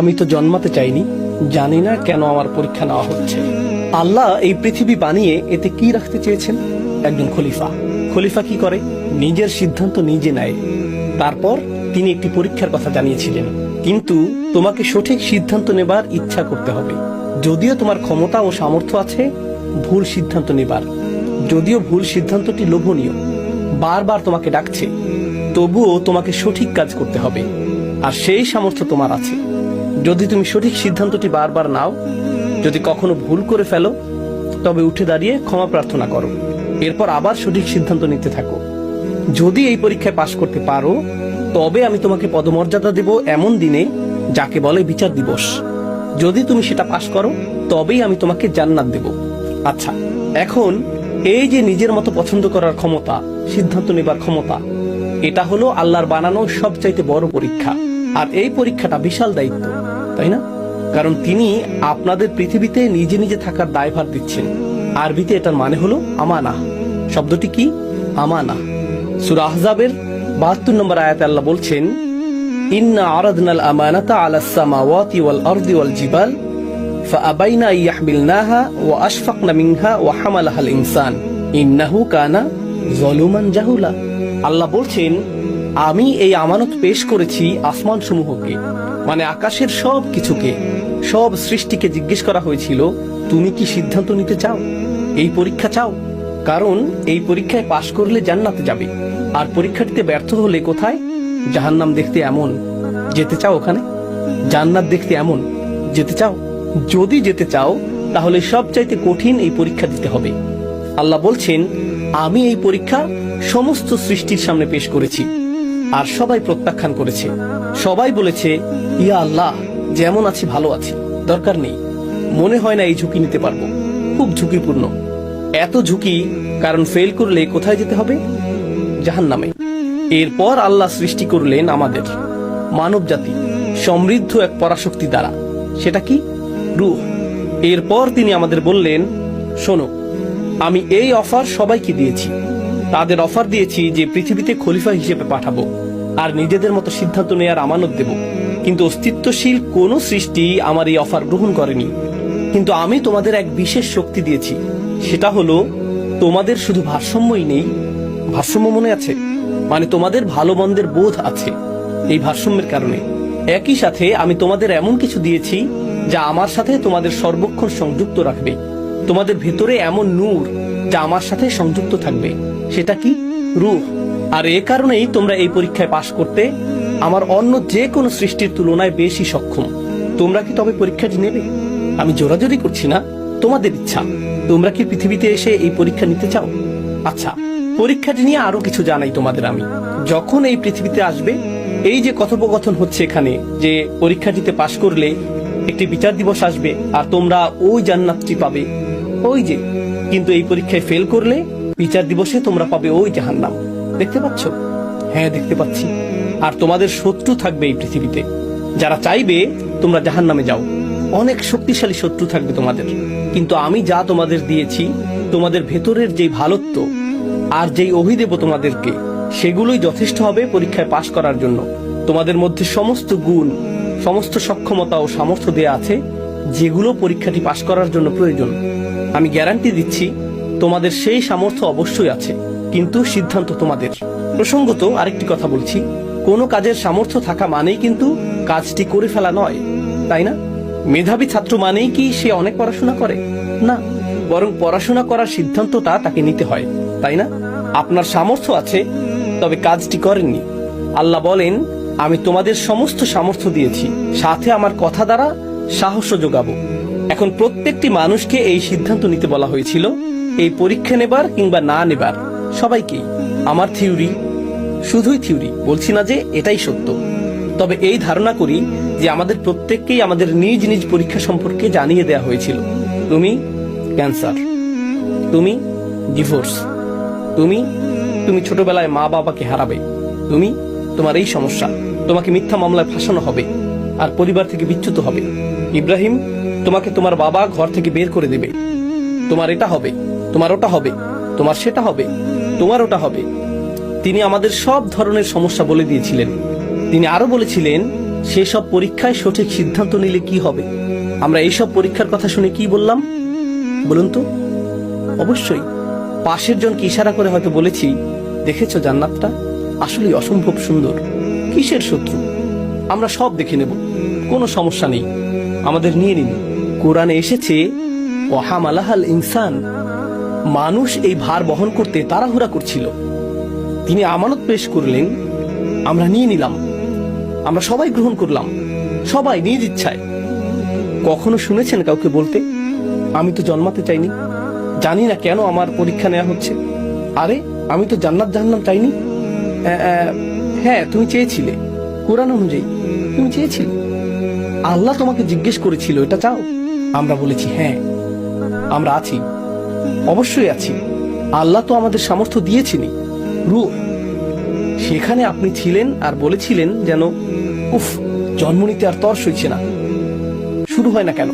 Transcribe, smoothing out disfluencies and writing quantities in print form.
আমি তো জন্মাতে চাইনি, জানি না কেন আমার পরীক্ষা নেওয়া হচ্ছে। আল্লাহ এই পৃথিবী বানিয়ে এতে কি রাখতে চেয়েছেন? একজন খলিফা। খলিফা কি করে? নিজের সিদ্ধান্ত নিজে নেয়। তারপর তিনি একটি পরীক্ষার কথা জানিয়েছিলেন, কিন্তু তোমাকে সঠিক সিদ্ধান্ত নেবার ইচ্ছা করতে হবে। যদিও তোমার ক্ষমতা ও সামর্থ্য আছে ভুল সিদ্ধান্ত নেবার, যদিও ভুল সিদ্ধান্তটি লোভনীয়, বারবার তোমাকে ডাকছে, তবুও তোমাকে সঠিক কাজ করতে হবে। আর সেই সামর্থ্য তোমার আছে। যদি তুমি সঠিক সিদ্ধান্তটি বারবার নাও, যদি কখনো ভুল করে ফেলো, তবে উঠে দাঁড়িয়ে ক্ষমা প্রার্থনা করো, এরপর আবার সঠিক সিদ্ধান্ত নিতে থাকো। যদি এই পরীক্ষায় পাশ করতে পারো, তবে আমি তোমাকে পদমর্যাদা দেব এমন দিনে, যাকে বলে বিচার দিবস। যদি তুমি সেটা পাশ করো, তবেই আমি তোমাকে জান্নাত দেব। আচ্ছা, এখন এই যে নিজের মতো পছন্দ করার ক্ষমতা, সিদ্ধান্ত নেবার ক্ষমতা, এটা হলো আল্লাহর বানানো সবচাইতে বড় পরীক্ষা। আর এই পরীক্ষাটা বিশাল দায়িত্ব, তাই না? কারণ তিনি আপনাদের পৃথিবীতে নিজে নিজে থাকার দায়ভার দিচ্ছেন। আরবিতে এটার মানে হলো আমানা। শব্দটি কি? আমানা। সূরা আহজাবের 72 নম্বর আয়াতে আল্লাহ বলছেন, ইন্না আরাদনাল আমানাতা আলাস সামাওয়াতি ওয়াল আরদি ওয়াল জিবাল ফাআবাইনা ইয়াহমিলনাহা ওয়া আশফাকনা মিনহা ওয়া হামালাহাল ইনসান ইন্নাহু কানা যালুমান জাহুলা। আল্লাহ বলছেন, আমি এই আমানত পেশ করেছি আসমান সমূহকে, মানে আকাশের সব কিছুকে, সব সৃষ্টিকে জিজ্ঞেস করা হয়েছিল, তুমি কি সিদ্ধান্ত নিতে চাও? এই পরীক্ষা চাও? কারণ এই পরীক্ষায় পাশ করলে জান্নাতে যাবে, আর পরীক্ষাটিতে ব্যর্থ হলে কোথায়? জাহান্নাম দেখতে এমন, যেতে চাও ওখানে? জান্নাত দেখতে এমন, যেতে চাও? যদি যেতে চাও, তাহলে সবচাইতে কঠিন এই পরীক্ষা দিতে হবে। আল্লাহ বলছেন, আমি এই পরীক্ষা সমস্ত সৃষ্টির সামনে পেশ করেছি, আর সবাই প্রত্যাখ্যান করেছে। সবাই বলেছে, ইয়া আল্লাহ, যেমন আছি ভালো আছি, দরকার নেই, মনে হয় না এই ঝুঁকি নিতে পারবো, খুব ঝুঁকিপূর্ণ। এত ঝুঁকি, কারণ ফেল করলে কোথায় যেতে হবে? জাহান্নামে। এরপর আল্লাহ সৃষ্টি করলেন আমাদের মানব জাতি সমৃদ্ধ এক পরাশক্তি দ্বারা। সেটা কি? রূহ। এরপর তিনি আমাদের বললেন, শোনো, আমি এই অফার সবাইকে দিয়েছি। তাদের অফার দিয়েছি যে পৃথিবীতে খলিফা হিসেবে পাঠাবো, আর নিজেদের মতো সিদ্ধান্ত নেয়ার আমানত দেব। কিন্তু অস্তিত্বশীল কোন সৃষ্টি আমার এই অফার গ্রহণ করেনি। কিন্তু আমি তোমাদের এক বিশেষ শক্তি দিয়েছি, সেটা হলো তোমাদের শুধু ভারসাম্যই নেই, ভারসাম্য মনে আছে, মানে তোমাদের ভালো মন্দের বোধ আছে। এই ভারসাম্যের কারণে একই সাথে আমি তোমাদের এমন কিছু দিয়েছি যা আমার সাথে তোমাদের সর্বক্ষণ সংযুক্ত রাখবে। তোমাদের ভেতরে এমন নূর যা আমার সাথে সংযুক্ত থাকবে। সেটা কি? রূহ। আর এ কারণেই তোমরা এই পরীক্ষায় পাশ করতে আমার অন্য যে কোনো সৃষ্টির তুলনায় বেশি সক্ষম। তোমরা কি তবে পরীক্ষাটি নেবে? আমি জোরাজোরি করছি না, তোমাদের ইচ্ছা। তোমরা কি পৃথিবীতে এসে এই পরীক্ষা নিতে চাও? আচ্ছা, পরীক্ষাটি নিয়ে আরো কিছু জানাই তোমাদের আমি। যখন এই পৃথিবীতে আসবে, এই যে কথোপকথন হচ্ছে এখানে, যে পরীক্ষাটিতে পাশ করলে একটি বিচার দিবস আসবে আর তোমরা ওই জান্নাতটি পাবে, ওই যে। কিন্তু এই পরীক্ষায় ফেল করলে বিচার দিবসে তোমরা পাবে ওই জাহান্নাম। দেখতে পাচ্ছ? হ্যাঁ, দেখতে পাচ্ছি। আর তোমাদের শত্রু থাকবে এই পৃথিবীতে, যারা চাইবে তোমরা জাহান্নামে যাও। অনেক শক্তিশালী শত্রু থাকবে তোমাদের। কিন্তু আমি যা তোমাদের দিয়েছি, তোমাদের ভেতরের যেই ভালোত্ব আর যেই অভি দেব তোমাদেরকে, সেগুলোই যথেষ্ট হবে পরীক্ষায় পাশ করার জন্য। তোমাদের মধ্যে সমস্ত গুণ, সমস্ত সক্ষমতা ও সামর্থ্য দেয়া আছে, যেগুলো পরীক্ষাটি পাশ করার জন্য প্রয়োজন। আমি গ্যারান্টি দিচ্ছি, তোমাদের সেই সামর্থ্য অবশ্যই আছে, কিন্তু সিদ্ধান্ত তোমাদের। প্রসঙ্গত আরেকটি কথা বলছি, কোনো কাজের সামর্থ্য থাকা মানেই কিন্তু কাজটি করে ফেলা নয়, তাই না? মেধাবী ছাত্র মানেই কি সে অনেক পড়াশোনা করে? না, বরং পড়াশোনা করার সিদ্ধান্তটা তাকে নিতে হয়, তাই না? আপনার সামর্থ্য আছে, তবে কাজটি করেননি। আল্লাহ বলেন, আমি তোমাদের সমস্ত সামর্থ্য দিয়েছি, সাথে আমার কথা দ্বারা সাহসও যোগাবো। এখন প্রত্যেকটি মানুষকে এই সিদ্ধান্ত নিতে বলা হয়েছিল, এই পরীক্ষা নেবার কিংবা না নেবার, সবাইকেই। আমার থিওরি, শুধুই থিওরি, বলছি না যে এটাই সত্য। তবে এই ধারণা করি যে আমাদের প্রত্যেককেই আমাদের নিজ নিজ পরীক্ষা সম্পর্কে জানিয়ে দেয়া হয়েছিল। তুমি ক্যান্সার, তুমি ডিভোর্স, তুমি ছোটবেলায় মা বাবাকে হারাবে, তোমার এই সমস্যা, তোমাকে মিথ্যা মামলায় ফাঁসানো হবে আর পরিবার থেকে বিচ্যুত হবে। ইব্রাহিম, তোমাকে তোমার বাবা ঘর থেকে বের করে দেবে। তোমার এটা হবে, তোমার ওটা হবে, তোমার সেটা হবে, তোমার ওটা হবে। তিনি আমাদের সব ধরনের সমস্যা বলে দিয়েছিলেন। তিনি আরো বলেছিলেন, সেসব পরীক্ষায় সঠিক সিদ্ধান্ত নিলে কি হবে? আমরা এইসব পরীক্ষার কথা শুনে কি বললাম বলুন তো? অবশ্যই পাশের জনকে ইশারা করে হয়তো বলেছি, দেখেছো জান্নাতটা আসলেই অসম্ভব সুন্দর, কিসের শত্রু, আমরা সব দেখে নেব, কোনো সমস্যা নেই, আমাদের নিয়ে নিন। কোরআনে এসেছে ওয়াহামালাহাল ইনসান, মানুষ এই ভার বহন করতে তাড়াহুড়া করছিল, তিনি আমানত পেশ করলেন, আমরা নিয়ে নিলাম, আমরা সবাই গ্রহণ করলাম, সবাই নিজ ইচ্ছায়। কখনো শুনেছেন কাউকে বলতে, আমি তো জন্মাতে চাইনি, জানি না কেন আমার পরীক্ষা নেওয়া হচ্ছে? আরে আমি তো জান্নাত জাহান্নাম চাইনি। হ্যাঁ তুমি চেয়েছিলে, কোরআন অনুযায়ী তুমি চেয়েছিলে, আল্লাহ তোমাকে জিজ্ঞেস করেছিল এটা চাও? আমরা বলেছি হ্যাঁ আমরা আছি, অবশ্যই আছি, আল্লাহ তো আমাদের সামর্থ্য দিয়েছেনই, রূহ। সেখানে আপনি ছিলেন আর বলেছিলেন যেন উফ, জন্ম নিতে আর তর সইছে না, শুরু হয় না কেন?